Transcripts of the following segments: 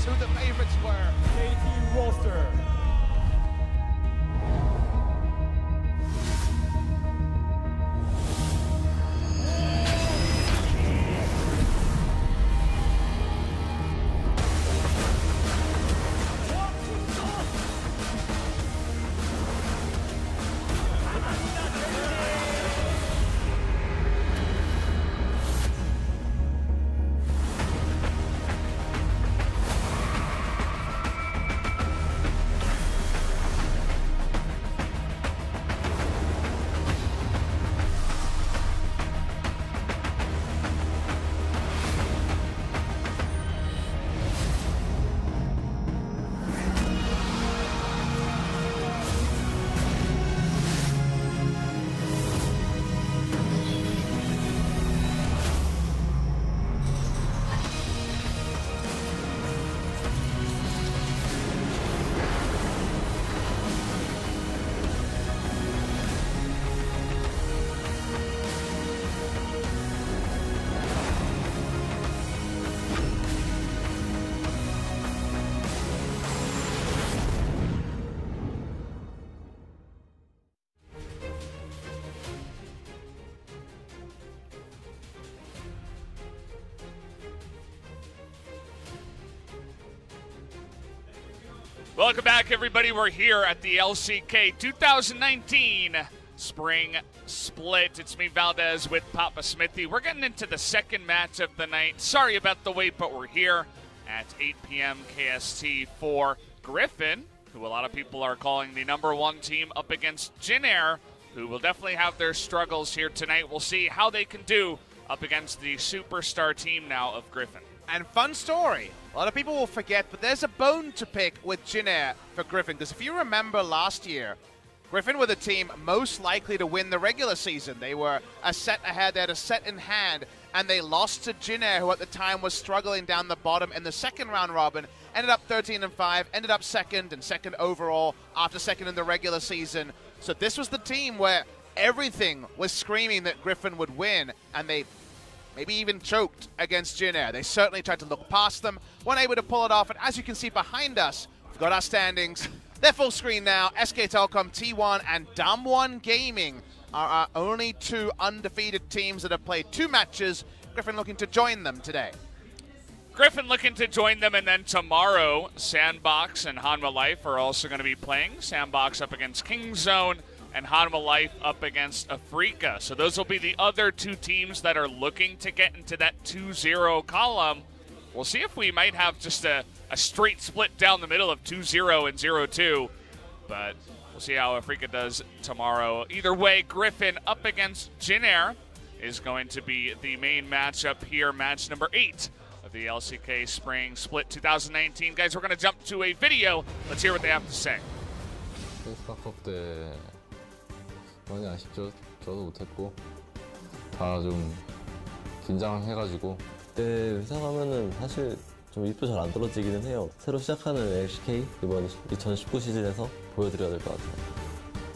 who the favorites were. KT roster. Welcome back, everybody. We're here at the LCK 2019 Spring Split. It's me, Valdez, with Papa Smithy. We're getting into the second match of the night. Sorry about the wait, but we're here at 8 p.m. KST for Griffin, who a lot of people are calling the #1 team, up against JAG, who will definitely have their struggles here tonight. We'll see how they can do up against the superstar team now of Griffin. And fun story, a lot of people will forget, but there's a bone to pick with JAG for Griffin, because if you remember last year, Griffin were the team most likely to win the regular season. They were a set ahead, they had a set in hand, and they lost to JAG, who at the time was struggling down the bottom in the second round robin, ended up 13-5, ended up second and second overall after second in the regular season. So this was the team where everything was screaming that Griffin would win, and they maybe even choked against JAG. They certainly tried to look past them, weren't able to pull it off, and as you can see behind us, we've got our standings. They're full screen now. SK Telkom, T1, and Damwon Gaming are our only two undefeated teams that have played 2 matches. Griffin looking to join them today. Griffin looking to join them, and then tomorrow, Sandbox and Hanwha Life are also going to be playing. Sandbox up against Kingzone, and Hanwha Life up against FLICKR. So those will be the other 2 teams that are looking to get into that 2-0 column. We'll see if we might have just a straight split down the middle of 2-0 and 0-2. But we'll see how FLICKR does tomorrow. Either way, Griffin up against JAG is going to be the main matchup here, match number 8 of the LCK Spring Split 2019. Guys, we're going to jump to a video. Let's hear what they have to say. 페이스파컵 때 많이 아쉽죠. 저도 못했고 다 좀 긴장해가지고 그때 회사 가면은 사실 좀 입도 잘 안 떨어지기는 해요. 새로 시작하는 LCK 이번 2019 시즌에서 보여드려야 될 것 같아요.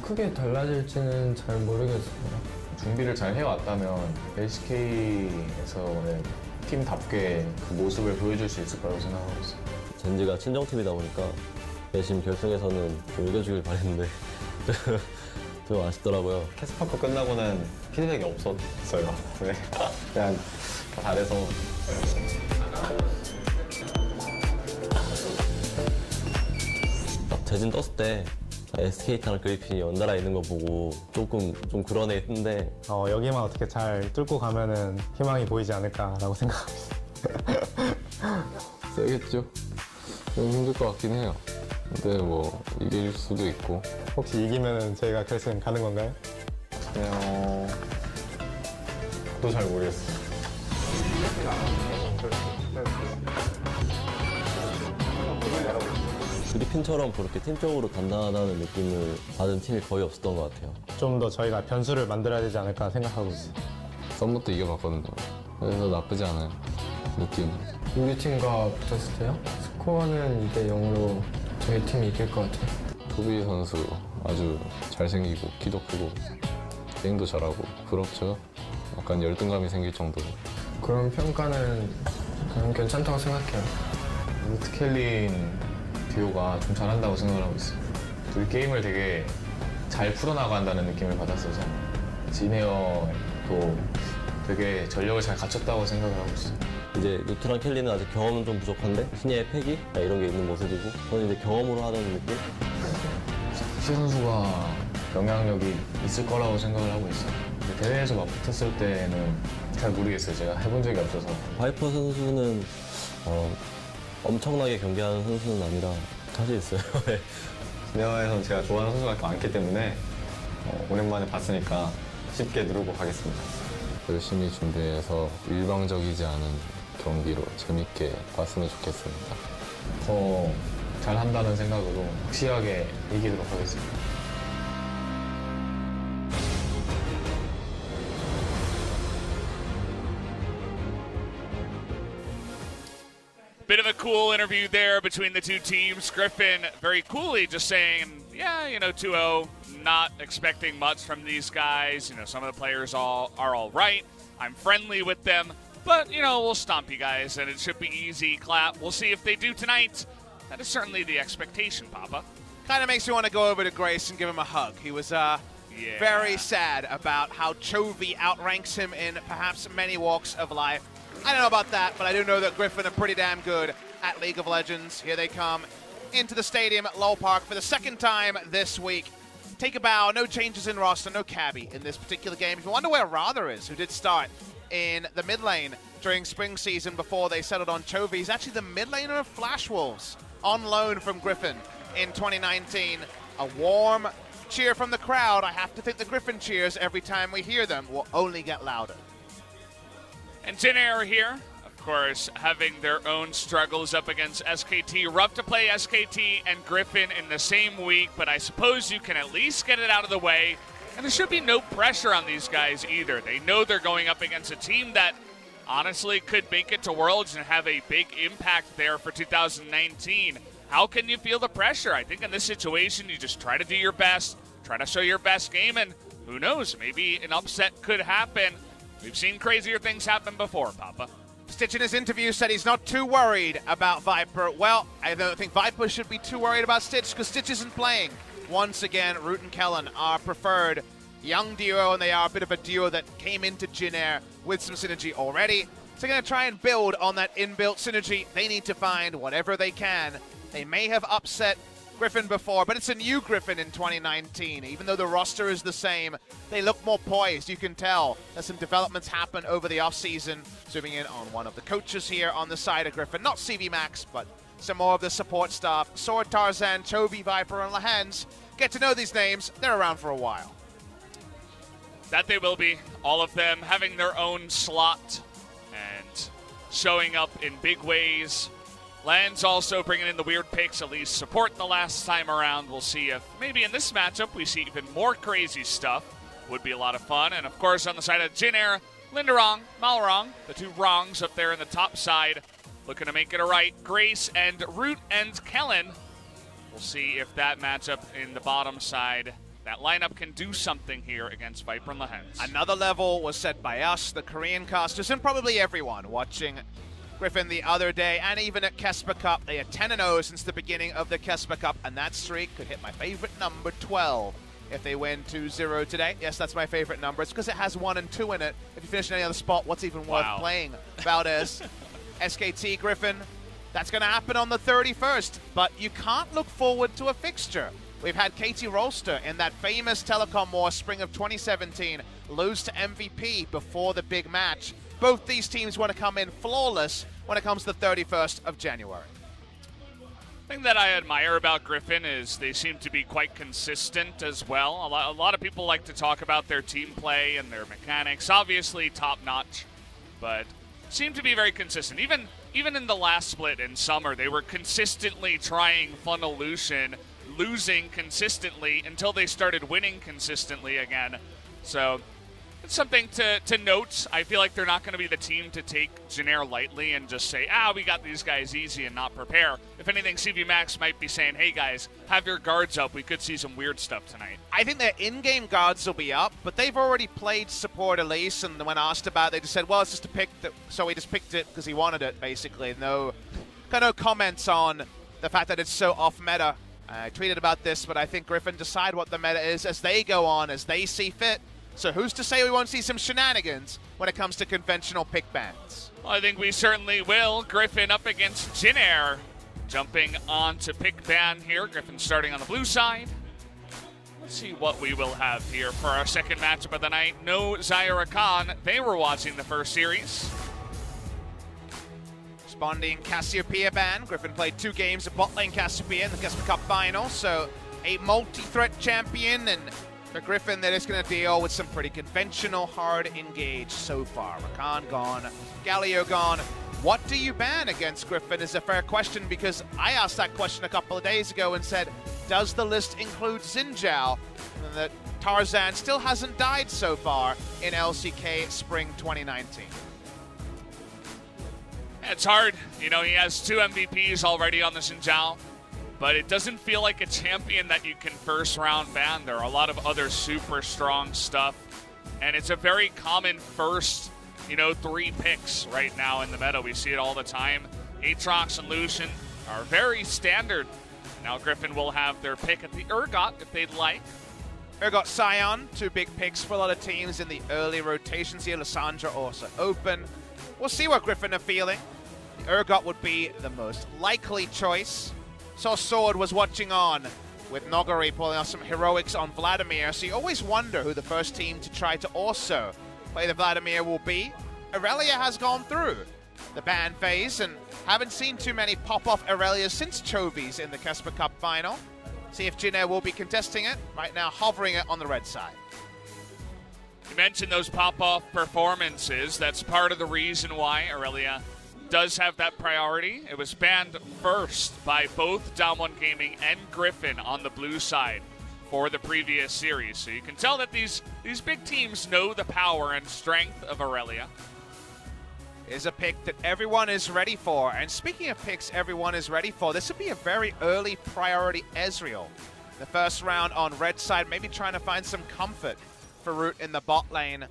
크게 달라질지는 잘 모르겠어요. 준비를 잘 해왔다면 LCK에서는 팀답게 그 모습을 보여줄 수 있을 거라고 생각하고 있어요. 젠지가 친정팀이다 보니까 내심 결승에서는 좀 이겨주길 바랬는데 좀 아쉽더라고요. 캐스파컵 끝나고는 피드백이 없었어요. 네. 그냥 다 잘해서. 딱 재진 떴을 때 SK랑 그리핀이 연달아 있는 거 보고 조금 좀 그런 애 했는데 여기만 어떻게 잘 뚫고 가면은 희망이 보이지 않을까라고 생각하고 있어요. 세겠죠. 좀 힘들 것 같긴 해요. 근데 뭐 이길 수도 있고. 혹시 이기면은 저희가 결승 가는 건가요? 또 잘 모르겠어요. 그리핀처럼 그렇게 팀적으로 단단하다는 느낌을 받은 팀이 거의 없었던 것 같아요. 좀 더 저희가 변수를 만들어야 되지 않을까 생각하고 있어요. 썸부터 이겨봤거든요. 그래서 나쁘지 않아요. 느낌. 우리 팀과 붙었을 때요? 스코어는 2대0으로 저희 팀이 이길 것 같아요. 토비 선수 아주 잘생기고 키도 크고 게임도 잘하고 부럽죠. 약간 열등감이 생길 정도로. 그런 평가는 그냥 괜찮다고 생각해요. 루트 켈린 듀오가 좀 잘한다고 생각을 하고 있어요. 둘이 게임을 되게 잘 풀어나간다는 느낌을 받았어서 지네어도 되게 전력을 잘 갖췄다고 생각을 하고 있어요. 이제 루트랑 켈리는 아직 경험은 좀 부족한데 신예의 패기 이런 게 있는 모습이고 저는 이제 경험으로 하는 느낌? 시 선수가 영향력이 있을 거라고 생각을 하고 있어요. 근데 대회에서 맞붙었을 때는 잘 모르겠어요. 제가 해본 적이 없어서. 바이퍼 선수는 엄청나게 경기하는 선수는 아니라 자신 있어요. 네. 지네어에서는 제가 좋아하는 선수가 많기 때문에 오랜만에 봤으니까 쉽게 누르고 가겠습니다. 열심히 준비해서 일방적이지 않은 경기로 재밌게 봤으면 좋겠습니다. 더 잘한다는 생각으로 확실하게 이기도록 하겠습니다. Bit of a cool interview there between the two teams. Griffin very coolly just saying, yeah, 2-0, not expecting much from these guys. Some of the players are all right. I'm friendly with them, but, we'll stomp you guys, and it should be easy. Clap. We'll see if they do tonight. That is certainly the expectation, Papa. Kind of makes me want to go over to Grace and give him a hug. He was very sad about how Chovy outranks him in perhaps many walks of life. I don't know about that, but I do know that Griffin are pretty damn good at League of Legends. Here they come into the stadium at Lowell Park for the second time this week. Take a bow, no changes in roster, no Cabby in this particular game. If you wonder where Rather is, who did start in the mid lane during spring season before they settled on Chovy, he's actually the mid laner of Flash Wolves on loan from Griffin in 2019. A warm cheer from the crowd. I have to think the Griffin cheers every time we hear them will only get louder. And Tin Air here, of course, having their own struggles up against SKT. Rough to play SKT and Griffin in the same week, but I suppose you can at least get it out of the way. And there should be no pressure on these guys either. They know they're going up against a team that honestly could make it to Worlds and have a big impact there for 2019. How can you feel the pressure? I think in this situation, you just try to do your best, try to show your best game, and who knows, maybe an upset could happen. We've seen crazier things happen before, Papa. Stitch in his interview said he's not too worried about Viper. Well, I don't think Viper should be too worried about Stitch because Stitch isn't playing. Once again, Root and Kellen are preferred young duo, and they are a bit of a duo that came into Jin Air with some synergy already. So they're going to try and build on that inbuilt synergy. They need to find whatever they can. They may have upset Griffin before, but it's a new Griffin in 2019. Even though the roster is the same, they look more poised. You can tell that some developments happen over the offseason. Zooming in on one of the coaches here on the side of Griffin. Not CV Max, but some more of the support staff. Sword, Tarzan, Chovy, Viper, and Lahans. Get to know these names. They're around for a while. That they will be. All of them having their own slot and showing up in big ways. Lands also bringing in the weird picks, at least support the last time around. We'll see if maybe in this matchup we see even more crazy stuff. Would be a lot of fun. And of course on the side of Jin Air, Linderong, Malrong, the two wrongs up there in the top side, looking to make it a right. Grace and Root and Kellen. We'll see if that matchup in the bottom side, that lineup can do something here against Viper and Lahens. Another level was set by us, the Korean casters, and probably everyone watching Griffin the other day, and even at Kesper Cup. They are 10-0 since the beginning of the Kesper Cup, and that streak could hit my favorite number, 12, if they win 2-0 today. Yes, that's my favorite number. It's because it has 1 and 2 in it. If you finish in any other spot, what's even worth playing? Valdez, SKT, Griffin. That's going to happen on the 31st, but you can't look forward to a fixture. We've had Katie Rolster in that famous Telecom War spring of 2017 lose to MVP before the big match. Both these teams want to come in flawless when it comes to the 31st of January. The thing that I admire about Griffin is they seem to be quite consistent as well. A lot of people like to talk about their team play and their mechanics. Obviously top-notch, but seem to be very consistent. Even in the last split in summer, they were consistently trying Funnolution, losing consistently until they started winning consistently again. So it's something to note. I feel like they're not going to be the team to take Jin Air lightly and just say, we got these guys easy and not prepare. If anything, CV Max might be saying, hey guys, have your guards up. We could see some weird stuff tonight. I think their in-game guards will be up, but they've already played support Elise, and when asked about it, they just said, well, it's just a pick, so he just picked it because he wanted it, basically. No got no comments on the fact that it's so off-meta. I tweeted about this, but I think Griffin decide what the meta is as they go on, as they see fit. So who's to say we won't see some shenanigans when it comes to conventional pick bans? Well, I think we certainly will. Griffin up against Jinair. Jumping on to pick ban here. Griffin starting on the blue side. Let's see what we will have here for our second matchup of the night. No Zyra Khan. They were watching the first series. Responding Cassiopeia ban. Griffin played 2 games of bot lane Cassiopeia in the Casper Cup final, so a multi-threat champion, and for Griffin, they're just going to deal with some pretty conventional hard engage so far. Rakan gone, Galio gone. What do you ban against Griffin is a fair question, because I asked that question a couple of days ago and said, does the list include Xin Zhao? And that Tarzan still hasn't died so far in LCK Spring 2019. It's hard. You know, he has 2 MVPs already on the Xin Zhao, but it doesn't feel like a champion that you can first round ban. There are a lot of other super strong stuff, and it's a very common first, 3 picks right now in the meta. We see it all the time. Aatrox and Lucian are very standard. Now Griffin will have their pick at the Urgot if they'd like. Urgot Sion, 2 big picks for a lot of teams in the early rotations here. Lissandra also open. We'll see what Griffin are feeling. The Urgot would be the most likely choice. Saw Sword was watching on with Nogari pulling off some heroics on Vladimir, so you always wonder who the first team to try to also play the Vladimir will be. Irelia has gone through the ban phase, and haven't seen too many pop-off Irelias since Chovy's in the Casper Cup final. See if Jinair will be contesting it. Right now, hovering it on the red side. You mentioned those pop-off performances. That's part of the reason why Irelia does have that priority. It was banned first by both Down1 Gaming and Griffin on the blue side for the previous series. So you can tell that these big teams know the power and strength of Irelia. Is a pick that everyone is ready for. And speaking of picks everyone is ready for, this would be a very early priority Ezreal. The first round on red side, maybe trying to find some comfort for Root in the bot lane.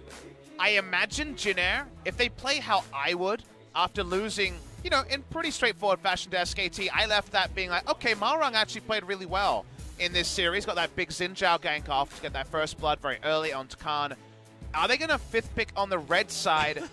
I imagine Jinair, if they play how I would, after losing, in pretty straightforward fashion to SKT, I left that being like, okay, Malrang actually played really well in this series. Got that big Xin Zhao gank off to get that first blood very early on Khan. Are they going to 5th pick on the red side?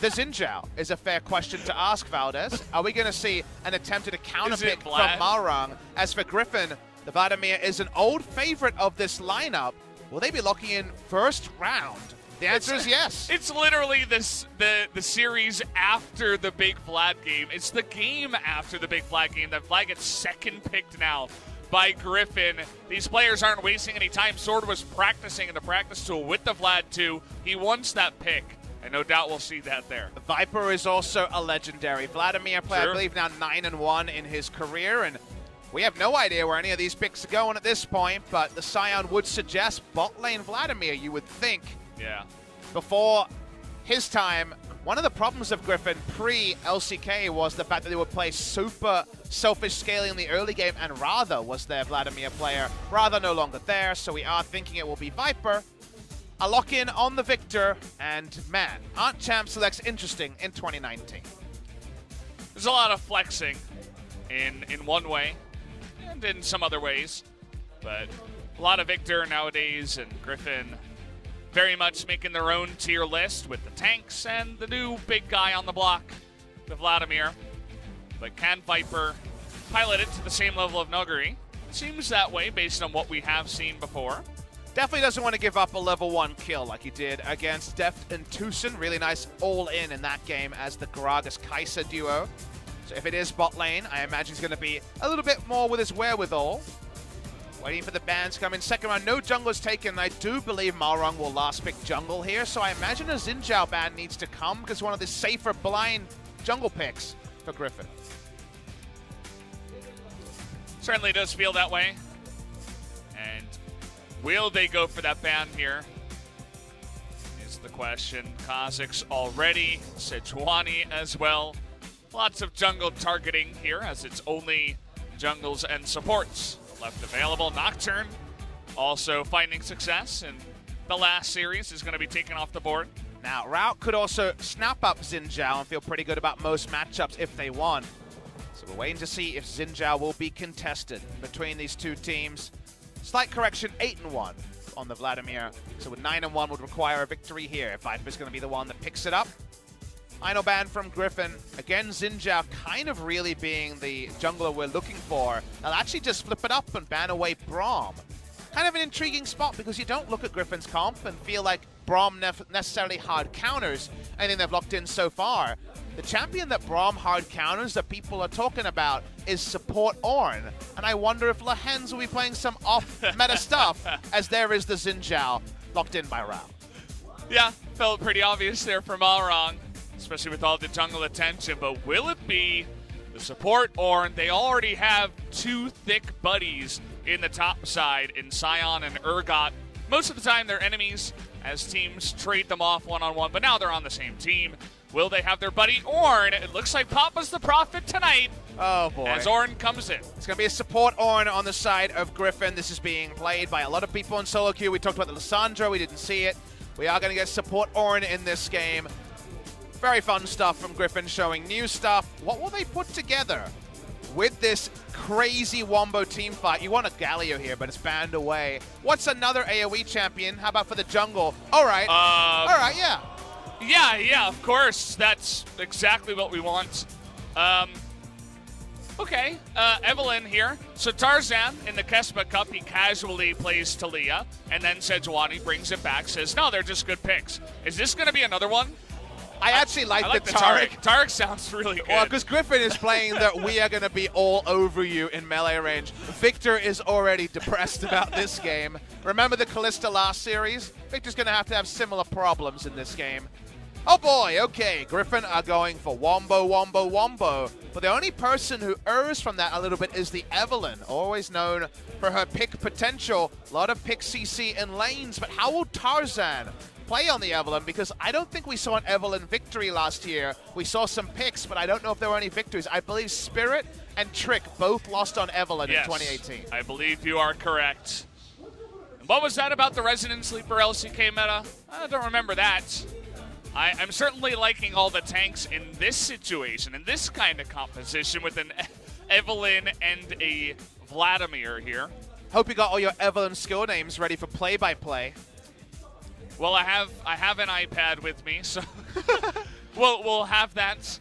The Xin Zhao is a fair question to ask, Valdez. Are we going to see an attempted counter pick from Malrang? As for Griffin, the Vladimir is an old favorite of this lineup. Will they be locking in first round? The answer is yes. It's literally the series after the big Vlad game. It's the game after the big Vlad game. That Vlad gets second picked now by Griffin. These players aren't wasting any time. Sword was practicing in the practice tool with the Vlad too. He wants that pick, and no doubt we'll see that there. Viper is also a legendary Vladimir player. Sure. I believe now 9-1 in his career, and we have no idea where any of these picks are going at this point, but the Scion would suggest bot lane Vladimir, you would think. Yeah. Before his time, one of the problems of Griffin pre-LCK was the fact that they would play super selfish scaling in the early game, and Rather was their Vladimir player. Rather no longer there, so we are thinking it will be Viper. A lock-in on the Victor, and man, aren't champ selects interesting in 2019. There's a lot of flexing in one way, and in some other ways, but a lot of Victor nowadays, and Griffin very much making their own tier list with the tanks and the new big guy on the block, the Vladimir. But can Viper pilot it to the same level of Nuguri? Seems that way based on what we have seen before. Definitely doesn't want to give up a level 1 kill like he did against Deft and Tucson. Really nice all-in that game as the Gragas-Kai'Sa duo. So if it is bot lane, I imagine he's going to be a little bit more with his wherewithal. Waiting for the bans to come in second round. No jungle's taken. I do believe Malrang will last pick jungle here, so I imagine a Xin Zhao ban needs to come because one of the safer blind jungle picks for Griffin. Certainly does feel that way. And will they go for that ban here? Is the question. Kha'Zix already. Sejuani as well. Lots of jungle targeting here as it's only jungles and supports left available. Nocturne also finding success in the last series is going to be taken off the board. Now, Rout could also snap up Xin Zhao and feel pretty good about most matchups if they won. So we're waiting to see if Xin Zhao will be contested between these two teams. Slight correction, 8-1 on the Vladimir. So with 9-1 would require a victory here if Viper's going to be the one that picks it up. Final ban from Griffin. Again, Xin Zhao kind of really being the jungler we're looking for. They'll actually just flip it up and ban away Braum. Kind of an intriguing spot because you don't look at Griffin's comp and feel like Braum necessarily hard counters anything they've locked in so far. The champion that Braum hard counters that people are talking about is support Ornn. And I wonder if Lehens will be playing some off-meta stuff as there is the Xin Zhao locked in by Rao. Yeah, felt pretty obvious there from Alrong, especially with all the jungle attention. But will it be the support Ornn? They already have two thick buddies in the top side in Sion and Urgot. Most of the time they're enemies as teams trade them off one-on-one, but now they're on the same team. Will they have their buddy Ornn? It looks like Papa's the prophet tonight. Oh boy. As Ornn comes in. It's going to be a support Ornn on the side of Griffin. This is being played by a lot of people in solo queue. We talked about the Lissandra, we didn't see it. We are going to get support Ornn in this game. Very fun stuff from Griffin, showing new stuff. What will they put together with this crazy Wombo team fight? You want a Galio here, but it's banned away. What's another AoE champion? How about for the jungle? All right. All right, yeah. Yeah, of course. That's exactly what we want. Okay, Evelyn here. So Tarzan in the Kespa Cup, he casually plays Talia, and then Sejuani brings it back, says, no, they're just good picks. Is this going to be another one? I actually like the Taric. Taric sounds really good. Well, because Griffin is playing that we are going to be all over you in melee range. Victor is already depressed about this game. Remember the Kalista last series? Victor's going to have similar problems in this game. Oh boy, okay, Griffin are going for Wombo, Wombo, Wombo. But the only person who errs from that a little bit is the Evelyn, always known for her pick potential. A lot of pick CC in lanes, but how will Tarzan play on the Evelyn? Because I don't think we saw an Evelyn victory last year. We saw some picks, but I don't know if there were any victories. I believe Spirit and Trick both lost on Evelyn in 2018. I believe you are correct. And what was that about the Resident Sleeper LCK meta? I don't remember that. I'm certainly liking all the tanks in this situation, in this kind of composition with an Evelyn and a Vladimir here. Hope you got all your Evelyn skill names ready for play-by-play. Well, I have an iPad with me, so we'll have that.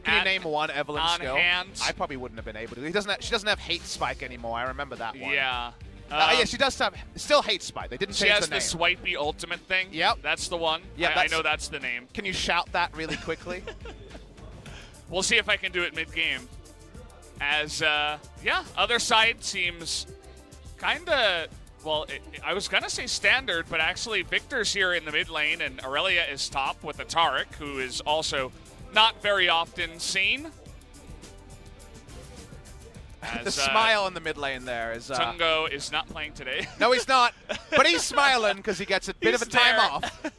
Can you name one Evelyn on skill? Hand. I probably wouldn't have been able to. She doesn't have Hate Spike anymore. I remember that one. Yeah. Yeah, she does have still Hate Spike. They didn't change the name. She has the swipey ultimate thing. Yep. That's the one. Yeah, I know that's the name. Can you shout that really quickly? We'll see if I can do it mid-game. As, other side seems kind of, well, I was going to say standard, but actually Victor's here in the mid lane, and Aurelia is top with a Taric, who is also not very often seen. The smile in the mid lane there is... Tungo is not playing today. No, he's not. But he's smiling because he gets a bit of a time off.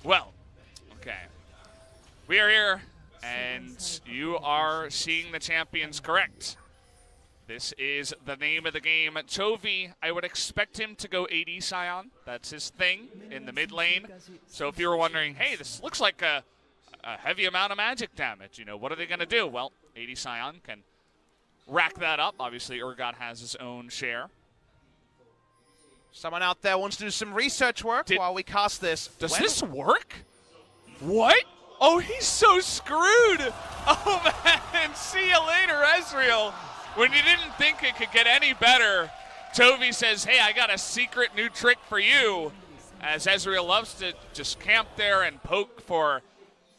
Well, okay. We are here, and you are seeing the champions correct. This is the name of the game. Chovy, I would expect him to go AD Sion. That's his thing in the mid lane. So if you were wondering, hey, this looks like a heavy amount of magic damage, you know, what are they going to do? Well, AD Sion can rack that up. Obviously, Urgot has his own share. Someone out there wants to do some research work while we cast this. Does this work? What? Oh, he's so screwed. Oh, man. See you later, Ezreal. When you didn't think it could get any better, Chovy says, hey, I got a secret new trick for you. As Ezreal loves to just camp there and poke for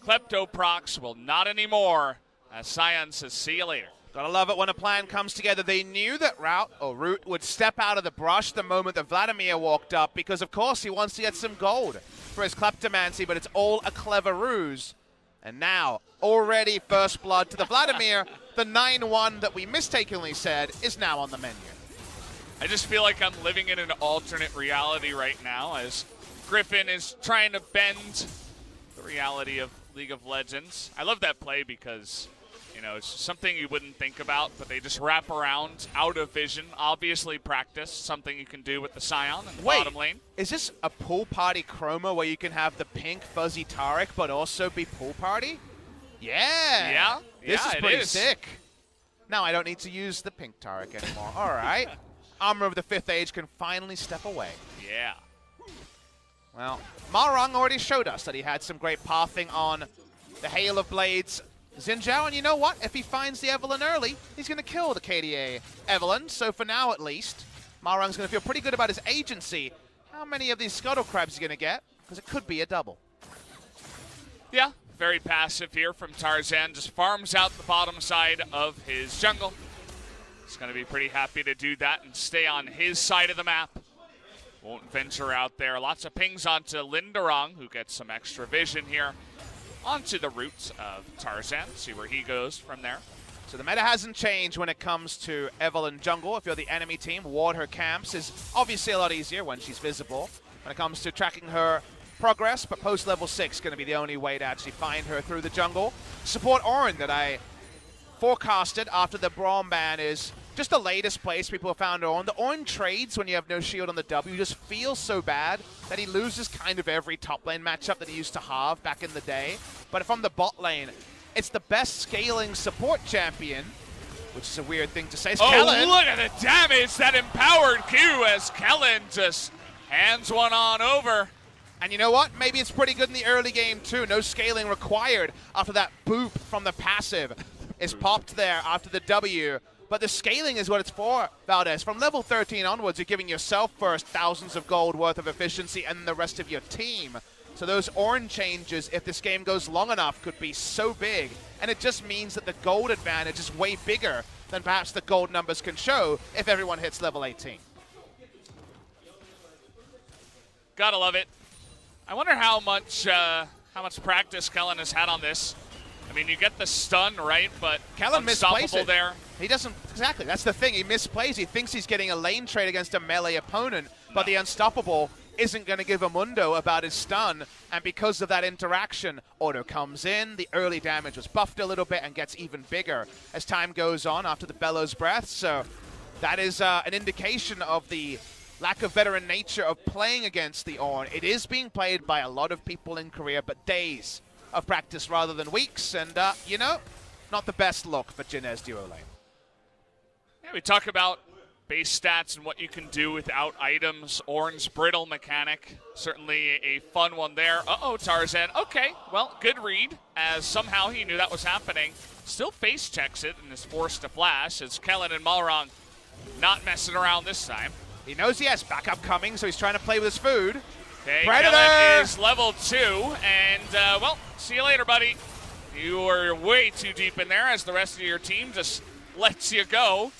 Klepto procs. Well, not anymore. As Sion says, see you later. Gotta love it when a plan comes together. They knew that Root would step out of the brush the moment that Vladimir walked up because, of course, he wants to get some gold for his Kleptomancy, but it's all a clever ruse. And now, already first blood to the Vladimir. The 9-1 that we mistakenly said is now on the menu. I just feel like I'm living in an alternate reality right now as Griffin is trying to bend the reality of League of Legends. I love that play because You know, it's something you wouldn't think about, but they just wrap around out of vision. Obviously practice, something you can do with the Scion in the bottom lane. Is this a pool party chroma where you can have the pink fuzzy Taric but also be pool party? Yeah. This is pretty sick. Now I don't need to use the pink Taric anymore. All right. Armor of the 5th Age can finally step away. Yeah. Well, Marang already showed us that he had some great pathing on the Hail of Blades Xin Zhao, and you know what? If he finds the Evelynn early, he's going to kill the KDA Evelynn. So for now, at least, Marang's going to feel pretty good about his agency. How many of these Scuttle Crabs is he going to get? Because it could be a double. Yeah, very passive here from Tarzan. Just farms out the bottom side of his jungle. He's going to be pretty happy to do that and stay on his side of the map. Won't venture out there. Lots of pings onto Linderong, who gets some extra vision here. Onto the roots of Tarzan. See where he goes from there. So the meta hasn't changed when it comes to Evelynn jungle. If you're the enemy team, ward her camps is obviously a lot easier when she's visible. When it comes to tracking her progress, but post level 6 going to be the only way to actually find her through the jungle. Support Orin that I forecasted after the Braum ban is just the latest place people have found Orin. The Orin trades when you have no shield on the W just feel so bad that he loses kind of every top lane matchup that he used to have back in the day. But from the bot lane, it's the best scaling support champion, which is a weird thing to say. Oh, look at the damage that empowered Q as Kellen just hands one on over. And you know what? Maybe it's pretty good in the early game too. No scaling required after that boop from the passive is popped there after the W. But the scaling is what it's for, Valdez. From level 13 onwards, you're giving yourself first thousands of gold worth of efficiency and the rest of your team. So those orange changes, if this game goes long enough, could be so big. And it just means that the gold advantage is way bigger than perhaps the gold numbers can show if everyone hits level 18. Gotta love it. I wonder how much practice Kellen has had on this. I mean, you get the stun, right? But Kellen misplays it. There. He doesn't, exactly, that's the thing. He misplays. He thinks he's getting a lane trade against a melee opponent, but the unstoppable isn't going to give a mundo about his stun. And because of that interaction, auto comes in. The early damage was buffed a little bit and gets even bigger as time goes on after the Bellows Breath. So that is an indication of the lack of veteran nature of playing against the Ornn. It is being played by a lot of people in Korea, but days of practice rather than weeks. And, you know, not the best look for Jin's duo lane. Yeah, we talk about base stats and what you can do without items. Ornn's brittle mechanic, certainly a fun one there. Uh-oh, Tarzan. Okay, well, good read, as somehow he knew that was happening. Still face checks it and is forced to flash, as Kellen and Malrang not messing around this time. He knows he has backup coming, so he's trying to play with his food. Okay, Predator! Kellen is level 2, and, well, see you later, buddy. You were way too deep in there, as the rest of your team just lets you go.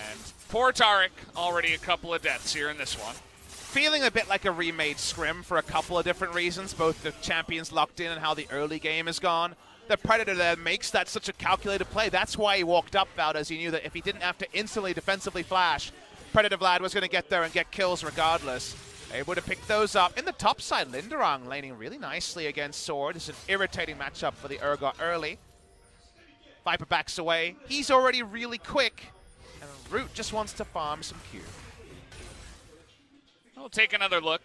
And poor Taric, already a couple of deaths here in this one. Feeling a bit like a remade scrim for a couple of different reasons, both the champions locked in and how the early game has gone. The Predator there makes that such a calculated play. That's why he walked up, Valdez. He knew that if he didn't have to instantly defensively flash, Predator Vlad was going to get there and get kills regardless. Able to pick those up. In the top side, Linderong laning really nicely against Sword. It's an irritating matchup for the Urgot early. Viper backs away. He's already really quick. And Root just wants to farm some Q. We'll take another look,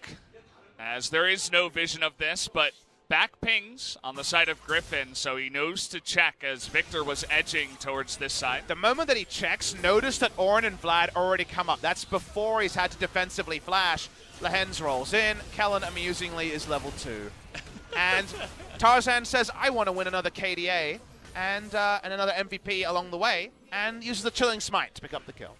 as there is no vision of this, but back pings on the side of Griffin, so he knows to check as Victor was edging towards this side. The moment that he checks, notice that Ornn and Vlad already come up. That's before he's had to defensively flash. Lehens rolls in. Kellen, amusingly, is level 2. And Tarzan says, I want to win another KDA and another MVP along the way, and uses the Chilling Smite to pick up the kill.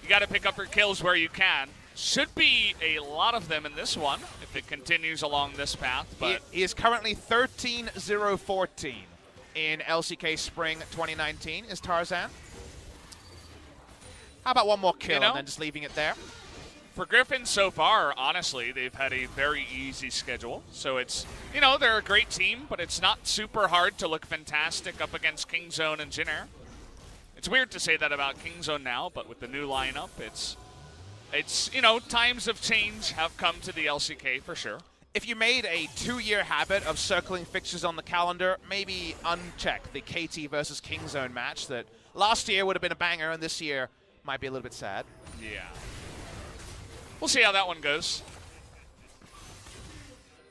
You got to pick up your kills where you can. Should be a lot of them in this one if it continues along this path. But he is currently 13-0-14 in LCK Spring 2019 is Tarzan. How about one more kill and then just leaving it there? For Griffin so far, honestly, they've had a very easy schedule. So it's, you know, they're a great team, but it's not super hard to look fantastic up against Kingzone and Jin Air. It's weird to say that about Kingzone now, but with the new lineup, it's, you know, times of change have come to the LCK for sure. if you made a 2-year habit of circling fixtures on the calendar, maybe uncheck the KT versus Kingzone match that last year would have been a banger, and this year might be a little bit sad. Yeah. We'll see how that one goes.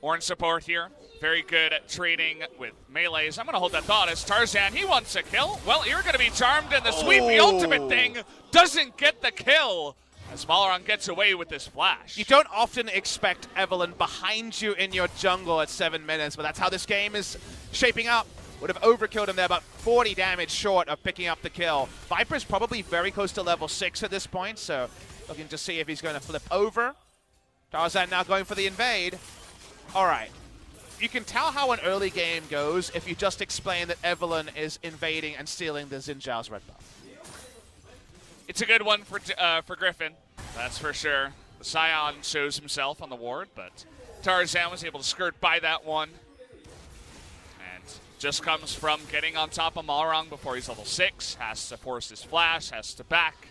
Orange support here. Very good at trading with melees. I'm going to hold that thought as Tarzan, he wants a kill. Well, you're going to be charmed, and the sweepy ultimate thing doesn't get the kill as Malrang gets away with this flash. You don't often expect Evelyn behind you in your jungle at 7 minutes, but that's how this game is shaping up. Would have overkilled him there, about 40 damage short of picking up the kill. Viper's probably very close to level 6 at this point, so looking to see if he's going to flip over. Tarzan now going for the invade. All right. You can tell how an early game goes if you just explain that Evelyn is invading and stealing the Xin Zhao's red buff. It's a good one for Griffin, that's for sure. The Scion shows himself on the ward, but Tarzan was able to skirt by that one. And just comes from getting on top of Malrang before he's level 6, has to force his flash, has to back.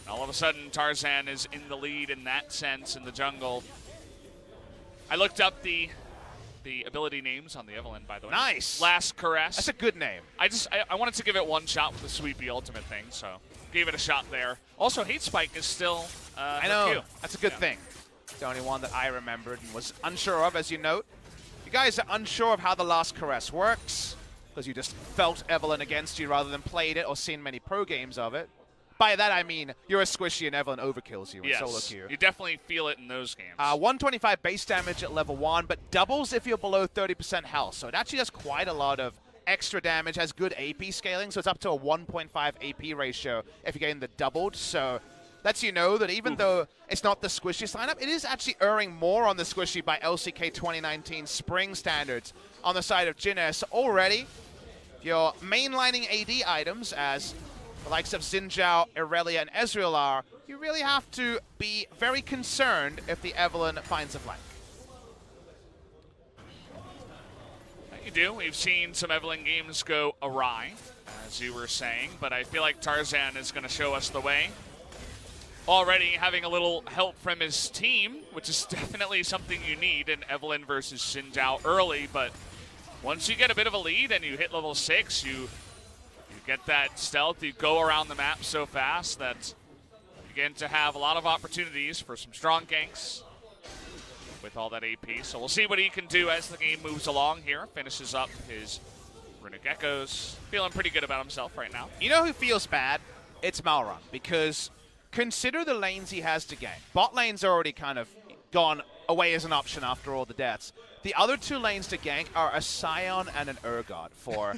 And all of a sudden, Tarzan is in the lead in that sense in the jungle. I looked up the ability names on the Evelyn, by the way. Nice. Last Caress. That's a good name. I wanted to give it one shot with the sweepy ultimate thing, so gave it a shot there. Also, Hate Spike is still I know. Q. That's a good thing. The only one that I remembered and was unsure of, as you note. You guys are unsure of how the Last Caress works because you just felt Evelyn against you rather than played it or seen many pro games of it. By that, I mean you're a squishy and Evelyn overkills you in solo queue. You definitely feel it in those games. 125 base damage at level 1, but doubles if you're below 30% health. So it actually does quite a lot of extra damage, has good AP scaling, so it's up to a 1.5 AP ratio if you're getting the doubled. So lets you know that even though it's not the squishiest lineup, it is actually earning more on the squishy by LCK 2019 spring standards on the side of Jin. So already, if you're mainlining AD items as the likes of Xin Zhao, Irelia, and Ezreal are, you really have to be very concerned if the Evelyn finds a flank. You do. We've seen some Evelyn games go awry, as you were saying, but I feel like Tarzan is going to show us the way. Already having a little help from his team, which is definitely something you need in Evelyn versus Xin Zhao early, but once you get a bit of a lead and you hit level 6, you get that stealth, you go around the map so fast that you begin to have a lot of opportunities for some strong ganks with all that AP. So we'll see what he can do as the game moves along here. Finishes up his Runic Echoes. Feeling pretty good about himself right now. You know who feels bad? It's Malrang, because consider the lanes he has to gank. Bot lane's already kind of gone away as an option after all the deaths. The other 2 lanes to gank are a Scion and an Urgot for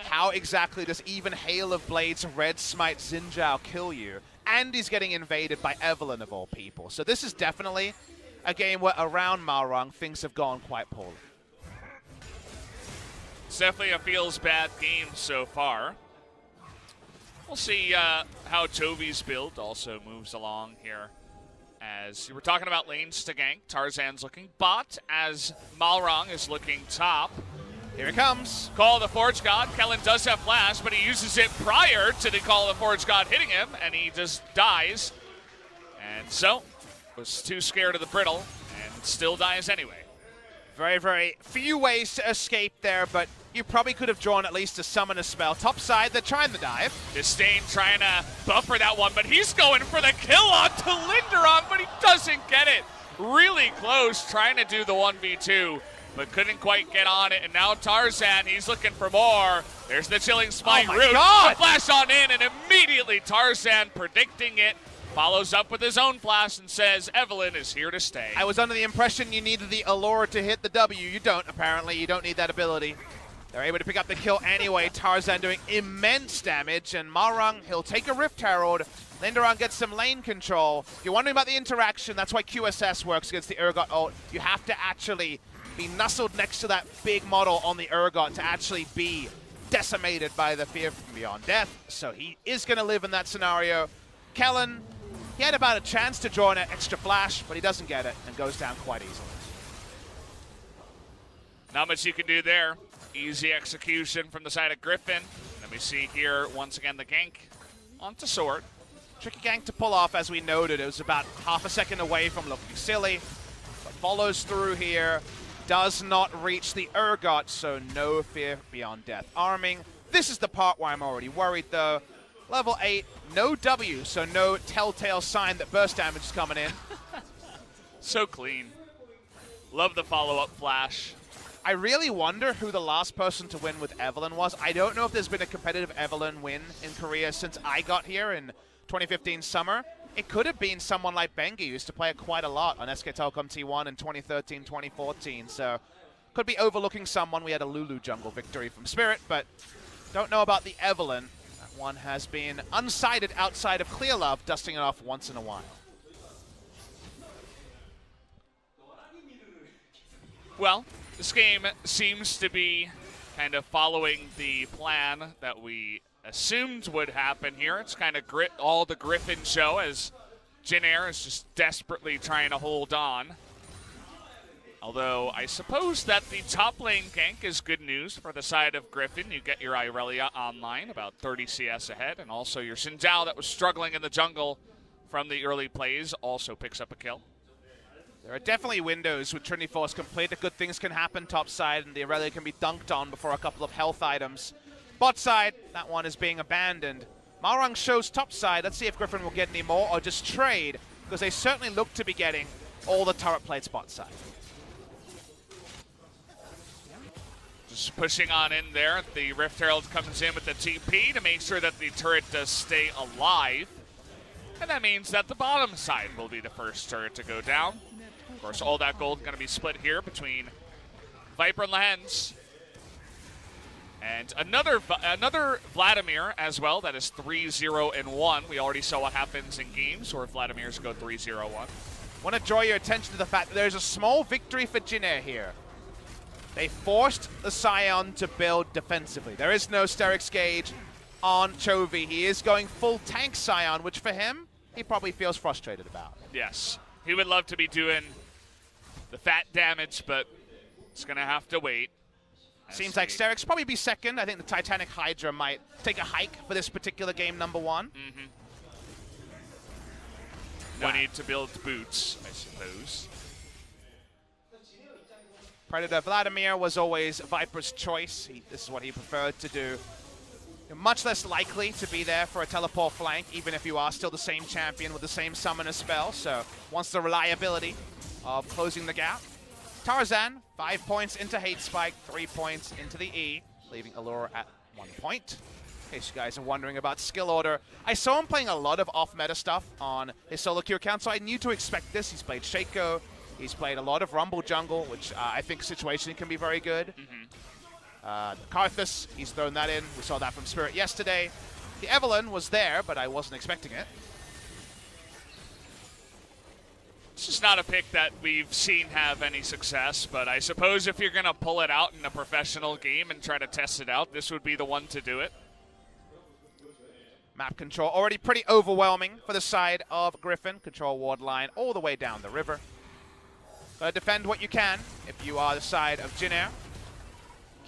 how exactly does even Hail of Blades Red Smite Xin Zhao kill you? And he's getting invaded by Evelyn of all people. So this is definitely a game where around Malrang things have gone quite poorly. It's definitely a feels bad game so far. We'll see how Toby's build also moves along here. As you were talking about lanes to gank, Tarzan's looking bot as Malrang is looking top. Here it comes. Call of the Forge God. Kellen does have flash, but he uses it prior to the Call of the Forge God hitting him, and he just dies. And so, was too scared of the brittle, and still dies anyway. Very, very few ways to escape there, but you probably could have drawn at least a summon a spell. Top side, they're trying the dive. Disdain trying to buffer that one, but he's going for the kill onto Linderong, but he doesn't get it. Really close, trying to do the 1v2, but couldn't quite get on it. And now Tarzan, he's looking for more. There's the Chilling Smite root. The flash on in, and immediately Tarzan predicting it. Follows up with his own flash and says, Evelyn is here to stay. I was under the impression you needed the Allure to hit the W. You don't, apparently. You don't need that ability. They're able to pick up the kill anyway. Tarzan doing immense damage, and Malrang, he'll take a Rift Herald. Linderong gets some lane control. If you're wondering about the interaction, that's why QSS works against the Urgot ult. You have to actually be nuzzled next to that big model on the Urgot to actually be decimated by the fear from beyond death. So he is going to live in that scenario. Kellen, he had about a chance to draw an extra flash, but he doesn't get it and goes down quite easily. Not much you can do there. Easy execution from the side of Griffin. Let me see here, once again, the gank onto Sword. Tricky gank to pull off, as we noted. It was about half a second away from looking silly, but follows through here. Does not reach the ergot, so no fear beyond death. Arming. This is the part where I'm already worried, though. Level 8, no W, so no telltale sign that burst damage is coming in. So clean. Love the follow-up flash. I really wonder who the last person to win with Evelynn was. I don't know if there's been a competitive Evelynn win in Korea since I got here in 2015 summer. It could have been someone like Bengi, who used to play it quite a lot on SK Telecom T1 in 2013, 2014. So could be overlooking someone. We had a Lulu jungle victory from Spirit, but don't know about the Evelynn. That one has been unsighted outside of Clear Love, dusting it off once in a while. Well, this game seems to be kind of following the plan that we assumed would happen here. It's kind of all the Griffin show as Jin Air is just desperately trying to hold on. Although I suppose that the top lane gank is good news for the side of Griffin. You get your Irelia online, about 30 CS ahead, and also your Xin Zhao that was struggling in the jungle from the early plays also picks up a kill. There are definitely windows with Trinity Force complete that good things can happen top side, and the Irelia can be dunked on before a couple of health items. Bot side, that one is being abandoned. Malrang shows top side. Let's see if Griffin will get any more or just trade, because they certainly look to be getting all the turret plates bot side. Just pushing on in there. The Rift Herald comes in with the TP to make sure that the turret does stay alive. And that means that the bottom side will be the first turret to go down. Of course, all that gold going to be split here between Viper and Lens. And another Vladimir as well. That is 3-0-1. We already saw what happens in games where Vladimirs go 3-0-1. Want to draw your attention to the fact that there's a small victory for Jin Air here. They forced the Scion to build defensively. There is no Sterix gauge on Chovy. He is going full tank Scion, which for him, he probably feels frustrated about. Yes. He would love to be doing the fat damage, but it's going to have to wait. Seems like Sterix probably be second. I think the Titanic Hydra might take a hike for this particular game, number one. Mm-hmm. No need to build boots, I suppose. Predator Vladimir was always Viper's choice. This is what he preferred to do. You're much less likely to be there for a teleport flank, even if you are still the same champion with the same summoner spell. So wants the reliability of closing the gap. Tarzan, 5 points into Hate Spike, 3 points into the E, leaving Allure at 1 point. In case you guys are wondering about skill order, I saw him playing a lot of off-meta stuff on his solo queue account, so I knew to expect this. He's played Shaco, he's played a lot of Rumble jungle, which I think situationally can be very good. Karthus, he's thrown that in. We saw that from Spirit yesterday. The Evelynn was there, but I wasn't expecting it. It's just not a pick that we've seen have any success, but I suppose if you're going to pull it out in a professional game and try to test it out, this would be the one to do it. Map control already pretty overwhelming for the side of Griffin. Control ward line all the way down the river. Defend what you can if you are the side of Jin Air.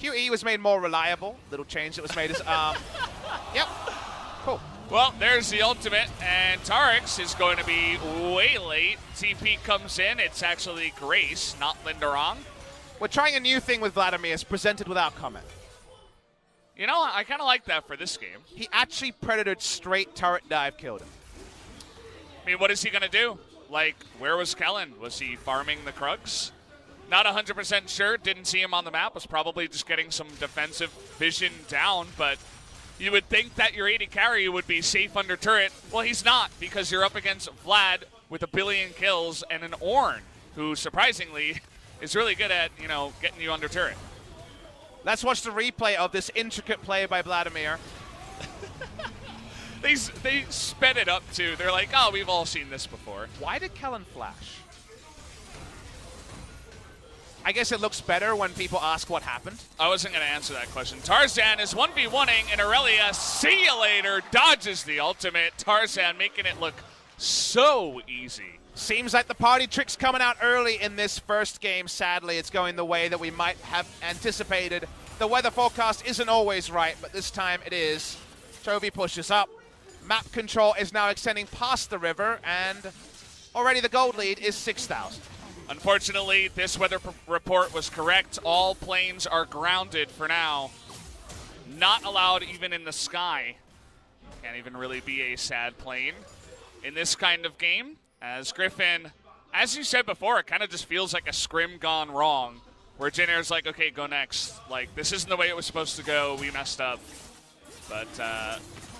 QE was made more reliable. Little change that was made is, yep, cool. Well, there's the ultimate, and Tarix is going to be way late. TP comes in. It's actually Grace, not Linderong. We're trying a new thing with Vladimir. It's presented without comment. You know, I kind of like that for this game. He actually Predatored straight turret dive, killed him. I mean, what is he going to do? Like, where was Kellen? Was he farming the Krugs? Not 100% sure. Didn't see him on the map. Was probably just getting some defensive vision down, but you would think that your AD carry would be safe under turret. Well, he's not, because you're up against Vlad with 1 billion kills and an Ornn, who surprisingly is really good at, you know, getting you under turret. Let's watch the replay of this intricate play by Vladimir. They sped it up, too. They're like, oh, we've all seen this before. Why did Kellen flash? I guess it looks better when people ask what happened. I wasn't going to answer that question. Tarzan is 1v1ing, and Irelia, see you later, dodges the ultimate. Tarzan making it look so easy. Seems like the party trick's coming out early in this first game. Sadly, it's going the way that we might have anticipated. The weather forecast isn't always right, but this time it is. Chovy pushes up. Map control is now extending past the river, and already the gold lead is 6,000. Unfortunately, this weather report was correct. All planes are grounded for now. Not allowed even in the sky. Can't even really be a sad plane in this kind of game. As Griffin, as you said before, it kind of just feels like a scrim gone wrong. Where Jin Air's like, okay, go next. Like, this isn't the way it was supposed to go. We messed up. But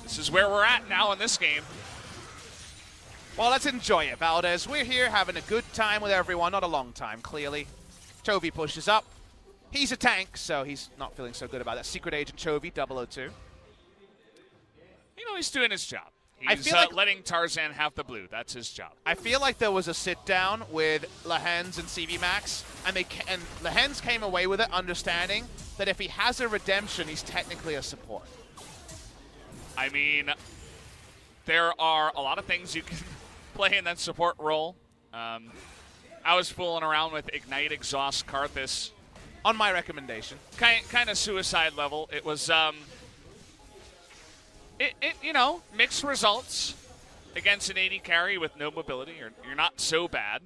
this is where we're at now in this game. Well, let's enjoy it, Valdez. We're here having a good time with everyone. Not a long time, clearly. Chovy pushes up. He's a tank, so he's not feeling so good about that. Secret Agent Chovy, 002. You know, he's doing his job. I He's feel like letting Tarzan have the blue. That's his job. I feel like there was a sit-down with Lehens and CV Max, and Lehens came away with it understanding that if he has a redemption, he's technically a support. I mean, there are a lot of things you can play in that support role. I was fooling around with Ignite, Exhaust, Karthus. On my recommendation. Kind of suicide level. It was, you know, mixed results against an 80 carry with no mobility. You're not so bad.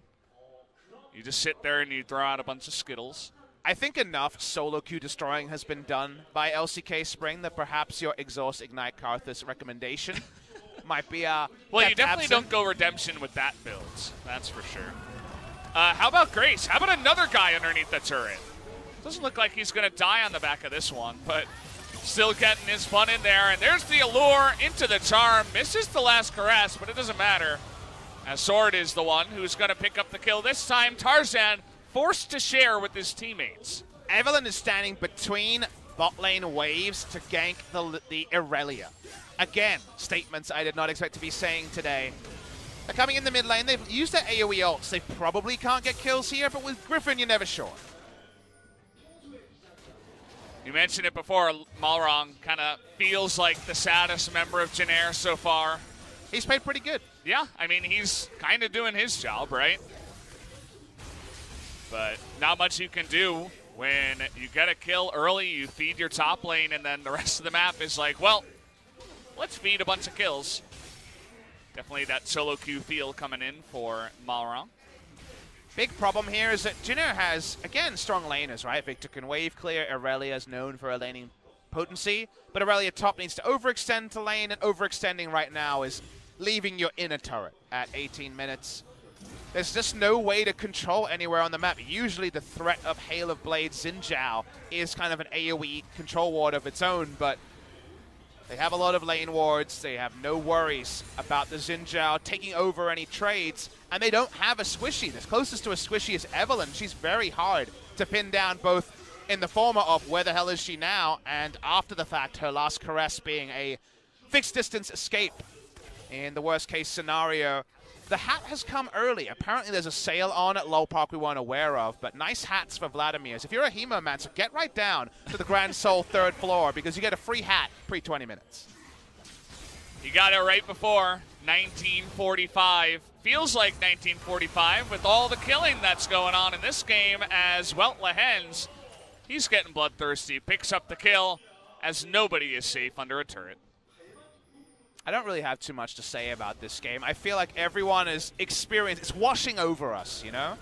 You just sit there and you throw out a bunch of Skittles. I think enough solo queue destroying has been done by LCK Spring that perhaps your Exhaust, Ignite, Karthus recommendation might be well, you definitely absent. don't go redemption with that build. That's for sure. How about Grace? How about another guy underneath the turret? Doesn't look like he's going to die on the back of this one, but still getting his fun in there. And there's the allure into the charm. Misses the last caress, but it doesn't matter. As Sword is the one who's going to pick up the kill this time. Tarzan forced to share with his teammates. Evelyn is standing between bot lane waves to gank the Irelia. Again, statements I did not expect to be saying today. They're coming in the mid lane. They've used their AoE ults. They probably can't get kills here, but with Griffin, you're never sure. You mentioned it before, Malrong kind of feels like the saddest member of Jin Air so far. He's played pretty good. Yeah, I mean, he's kind of doing his job, right? But not much you can do when you get a kill early, you feed your top lane, and then the rest of the map is like, well, let's feed a bunch of kills. Definitely that solo queue feel coming in for Malrong. Big problem here is that Jin Air has, again, strong laners, right? Victor can wave clear. Irelia is known for her laning potency. But Irelia top needs to overextend to lane, and overextending right now is leaving your inner turret at 18 minutes. There's just no way to control anywhere on the map. Usually the threat of Hail of Blades Xin Zhao is kind of an AoE control ward of its own, but they have a lot of lane wards. They have no worries about the Xin Zhao taking over any trades, and they don't have a squishy. The closest to a squishy is Evelyn. She's very hard to pin down, both in the former of where the hell is she now, and after the fact, her last caress being a fixed distance escape in the worst case scenario. The hat has come early. Apparently there's a sale on at Lol Park we weren't aware of, but nice hats for Vladimir's. If you're a Hemomancer, get right down to the Grand Soul 3rd floor because you get a free hat pre-20 minutes. You got it right before 1945. Feels like 1945 with all the killing that's going on in this game as, well, Lehens, he's getting bloodthirsty, picks up the kill as nobody is safe under a turret. I don't really have too much to say about this game. I feel like everyone is experienced. It's washing over us, you know?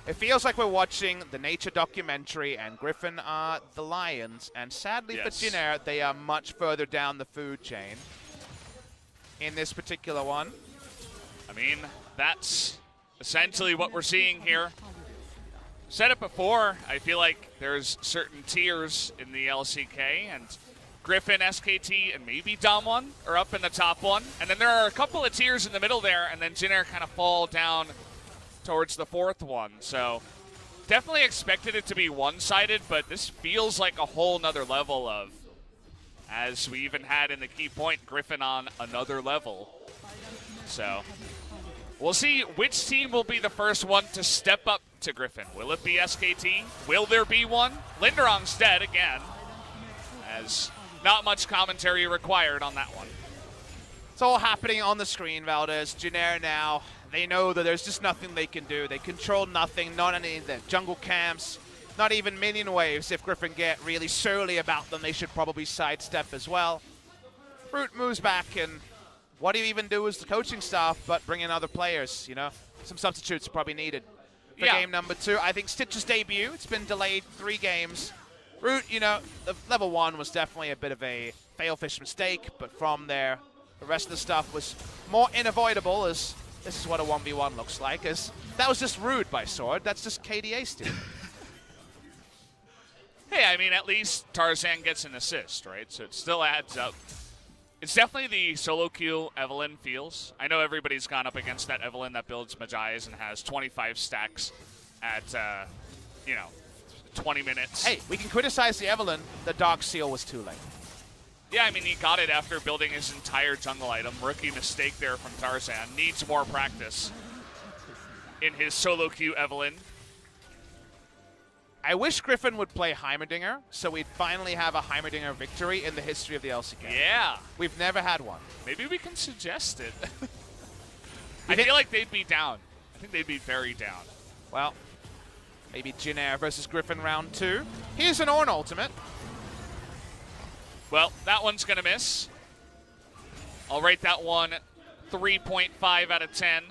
It feels like we're watching the nature documentary, and Griffin are the lions. And sadly for Jin Air, they are much further down the food chain in this particular one. I mean, that's essentially what we're seeing here. Said it before, I feel like there's certain tiers in the LCK, and Griffin, SKT, and maybe Dom1 are up in the top one. And then there are a couple of tiers in the middle there, and then Jin Air kind of fall down towards the 4th one. So definitely expected it to be one-sided, but this feels like a whole nother level of, as we even had in the key point, Griffin on another level. So we'll see which team will be the first one to step up to Griffin. Will it be SKT? Will there be one? Linderong's dead again, as not much commentary required on that one. It's all happening on the screen, Valdez. Jin Air now, they know that there's just nothing they can do. They control nothing, not any of the jungle camps, not even minion waves. If Griffin get really surly about them, they should probably sidestep as well. Root moves back, and what do you even do as the coaching staff but bring in other players, you know? Some substitutes are probably needed. for game number 2. I think Stitch's debut, it's been delayed 3 games. Root, you know, the level 1 was definitely a bit of a fail-fish mistake, but from there, the rest of the stuff was more unavoidable, as this is what a 1v1 looks like, as that was just rude by Sword. That's just KDA steal. Hey, I mean, at least Tarzan gets an assist, right? So it still adds up. It's definitely the solo queue Evelyn feels. I know everybody's gone up against that Evelyn that builds Magi's and has 25 stacks at, 20 minutes. Hey, we can criticize the Evelyn. The Dark Seal was too late. Yeah, I mean, he got it after building his entire jungle item. Rookie mistake there from Tarzan. Needs more practice in his solo queue Evelyn. I wish Griffin would play Heimerdinger, so we'd finally have a Heimerdinger victory in the history of the LCK. Yeah. We've never had one. Maybe we can suggest it. I feel like they'd be down. I think they'd be very down. Well, maybe Jinair versus Griffin round 2. Here's an Ornn ultimate. Well, that one's going to miss. I'll rate that one 3.5 out of 10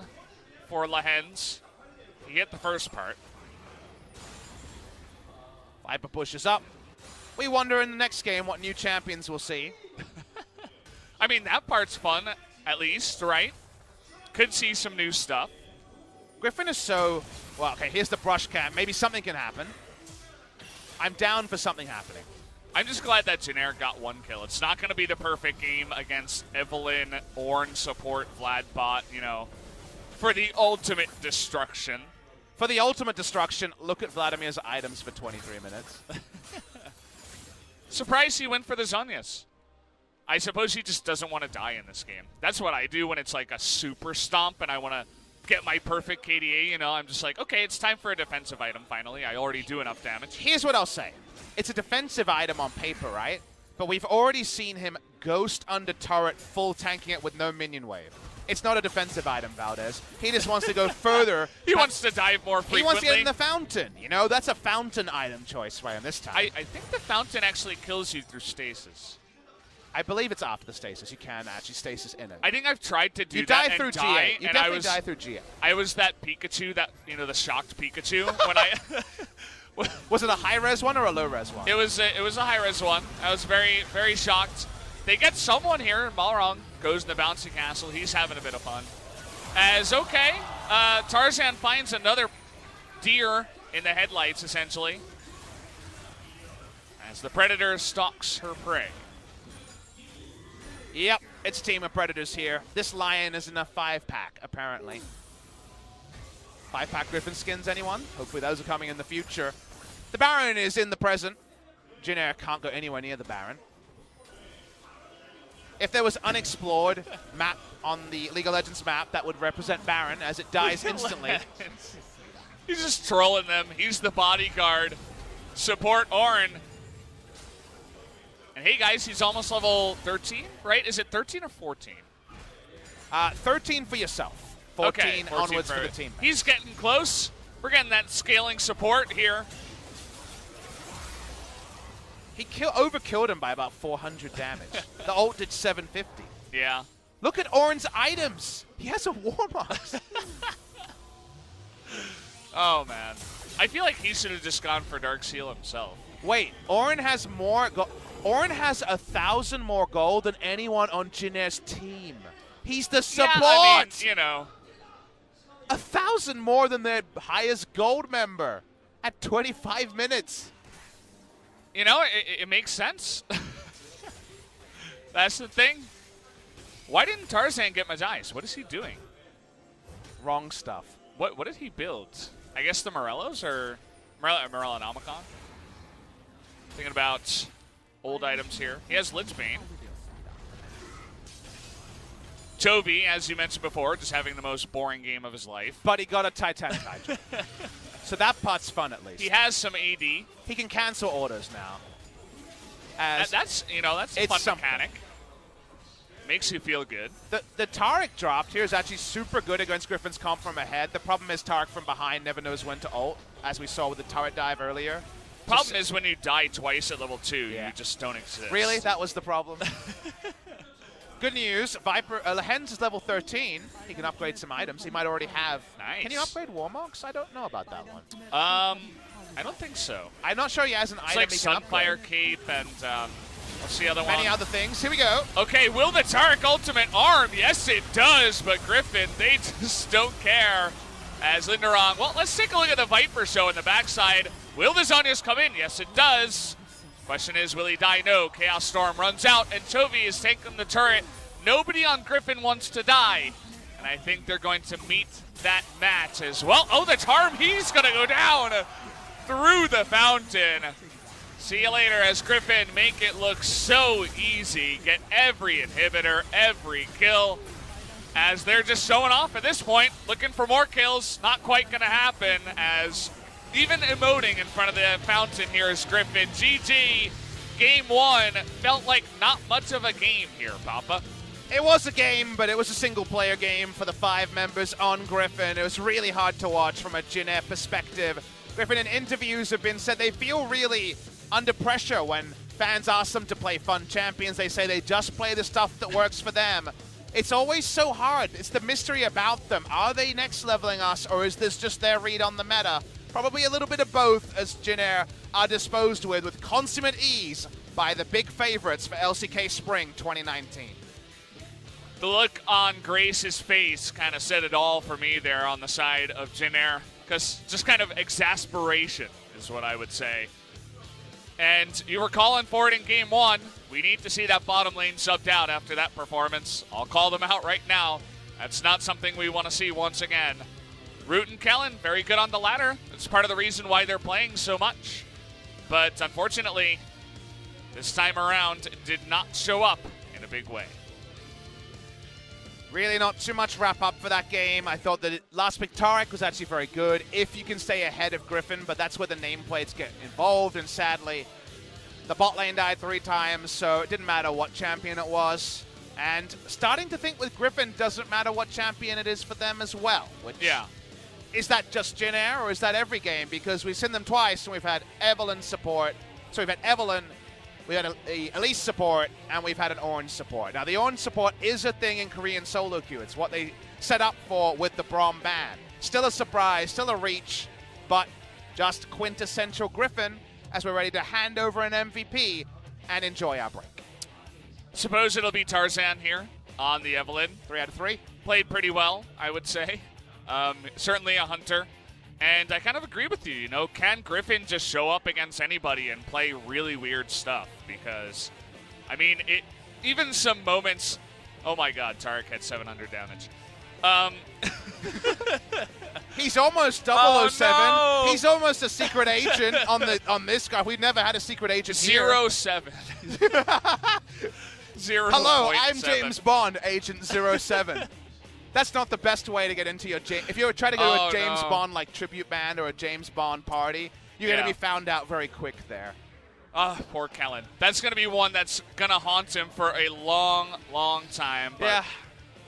for Lahens. He hit the first part. Viper pushes up. We wonder in the next game what new champions we'll see. I mean, that part's fun, at least, right? Could see some new stuff. Griffin is so... Well, okay, here's the brush cam. Maybe something can happen. I'm down for something happening. I'm just glad that Jinair got 1 kill. It's not going to be the perfect game against Evelyn, Ornn support, Vlad bot, you know, for the ultimate destruction. For the ultimate destruction, look at Vladimir's items for 23 minutes. Surprised he went for the Zhonya's. I suppose he just doesn't want to die in this game. That's what I do when it's like a super stomp and I want to get my perfect KDA, you know. I'm just like, okay, it's time for a defensive item finally. I already do enough damage. Here's what I'll say. It's a defensive item on paper, right? But we've already seen him ghost under turret, full tanking it with no minion wave. It's not a defensive item, Valdez. He just wants to go further. He wants to dive more frequently. He wants to get in the fountain. You know, that's a fountain item choice for him this time. I think the fountain actually kills you through stasis. I believe it's after the stasis. You can actually stasis in it. I think I've tried to do you that die through and GA. die, You and definitely die through GA. I was that Pikachu, that, you know, the shocked Pikachu when I... Was it a high-res one or a low-res one? It was a high-res one. I was very, very shocked. They get someone here. Balrog goes in the bouncy castle. He's having a bit of fun. Tarzan finds another deer in the headlights, essentially, as the Predator stalks her prey. Yep, it's Team of Predators here. This lion is in a 5-pack, apparently. 5-pack Griffin skins, anyone? Hopefully those are coming in the future. The Baron is in the present. Jinair can't go anywhere near the Baron. If there was unexplored map on the League of Legends map, that would represent Baron as it dies instantly. He's just trolling them. He's the bodyguard. Support Ornn. And hey guys, he's almost level 13, right? Is it 13 or 14? 13 for yourself. 14 onwards for the team. He's getting close. We're getting that scaling support here. He overkilled him by about 400 damage. The ult did 750. Yeah. Look at Ornn's items. He has a Warmox. Oh, man. I feel like he should have just gone for Dark Seal himself. Wait, Ornn has more Ornn has 1,000 more gold than anyone on Jinair's team. He's the support. Yeah, I mean, you know. 1,000 more than their highest gold member at 25 minutes. You know, it makes sense. That's the thing. Why didn't Tarzan get Magi's? What is he doing? Wrong stuff. What did he build? I guess the Morellos or Morellonomicon? Thinking about old items here. He has Lichbane. Chovy, as you mentioned before, just having the most boring game of his life. But he got a Titanic Hydra. So that part's fun at least. He has some AD. He can cancel orders now. That's a fun something. mechanic. Makes you feel good. The Taric dropped here is actually super good against Griffin's comp from ahead. The problem is Taric from behind never knows when to ult, as we saw with the turret dive earlier. Problem is when you die twice at level 2, yeah. you just don't exist. Really? That was the problem? Good news, Viper, Hens is level 13. He can upgrade some items. He might already have. Nice. Can you upgrade Warmogs? I don't know about that one. I don't think so. I'm not sure he has an It's item like he can Sunfire upgrade. Cape and what's the other one? Many other things. Here we go. Okay, will the Tarek ultimate arm? Yes, it does, but Griffin, they just don't care. As Linderong, well, let's take a look at the Viper show in the backside. Will the Zhonya's come in? Yes, it does. Question is, will he die? No. Chaos Storm runs out, and Chovy is taking the turret. Nobody on Griffin wants to die, and I think they're going to meet that match as well. Oh, the Tarm, he's going to go down through the fountain. See you later as Griffin make it look so easy. Get every inhibitor, every kill, as they're just showing off at this point, looking for more kills. Not quite going to happen, as even emoting in front of the fountain here is Griffin. GG. Game 1 felt like not much of a game here, Papa. It was a game, but it was a single-player game for the 5 members on Griffin. It was really hard to watch from a Jin Air perspective. Griffin in interviews have been said they feel really under pressure when fans ask them to play fun champions. They say they just play the stuff that works for them. It's always so hard. It's the mystery about them. Are they next leveling us, or is this just their read on the meta? Probably a little bit of both, as Jin Air are disposed with consummate ease by the big favorites for LCK Spring 2019. The look on Grace's face kind of said it all for me there on the side of Jin Air, because just kind of exasperation is what I would say. And you were calling for it in Game 1. We need to see that bottom lane subbed out after that performance. I'll call them out right now. That's not something we want to see once again. Root and Kellen, very good on the ladder. It's part of the reason why they're playing so much. But unfortunately, this time around, it did not show up in a big way. Really not too much wrap up for that game. I thought that last pick Tarek was actually very good if you can stay ahead of Griffin, but that's where the nameplates get involved, and sadly, the bot lane died 3 times, so it didn't matter what champion it was. And starting to think with Griffin, doesn't matter what champion it is for them as well. Which, yeah. Is that just Jin Air, or is that every game? Because we've seen them twice, and we've had Evelyn support. So we've had Evelyn, we had a Elise support, and we've had an Orange support. Now, the Orange support is a thing in Korean solo queue. It's what they set up for with the Braum ban. Still a surprise, still a reach, but just quintessential Griffin as we're ready to hand over an MVP and enjoy our break. Suppose it'll be Tarzan here on the Evelyn. 3 out of 3. Played pretty well, I would say. Certainly a hunter. And I kind of agree with you, you know, can Griffin just show up against anybody and play really weird stuff? Because, I mean, even some moments, oh my god, Tarek had 700 damage. He's almost 007. Oh, no. He's almost a secret agent on this guy. We've never had a secret agent here. 07. 0.7. Hello, I'm James Bond, Agent 07. That's not the best way to get into your if you're trying to go to a James Bond like tribute band or a James Bond party, you're going to be found out very quick there. Poor Kellen. That's going to be one that's going to haunt him for a long, long time. But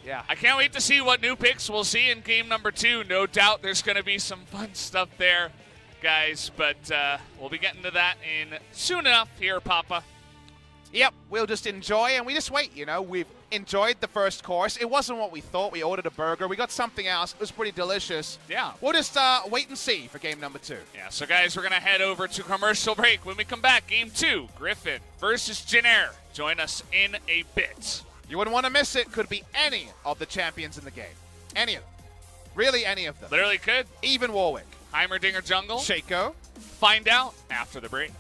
yeah. I can't wait to see what new picks we'll see in game number 2. No doubt there's going to be some fun stuff there, guys. But we'll be getting to that in soon enough here, Papa. Yep, we'll just enjoy, and we just wait, you know. We've enjoyed the first course. It wasn't what we thought. We ordered a burger. We got something else. It was pretty delicious. Yeah. We'll just wait and see for game number 2. Yeah, so guys, we're going to head over to commercial break. When we come back, game 2, Griffin versus Jin Air. Join us in a bit. You wouldn't want to miss it. Could be any of the champions in the game. Any of them. Really any of them. Literally could. Even Warwick. Heimerdinger Jungle. Shaco. Find out after the break.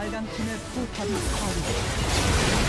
빨간 팀의 포탑이 파괴됐습니다.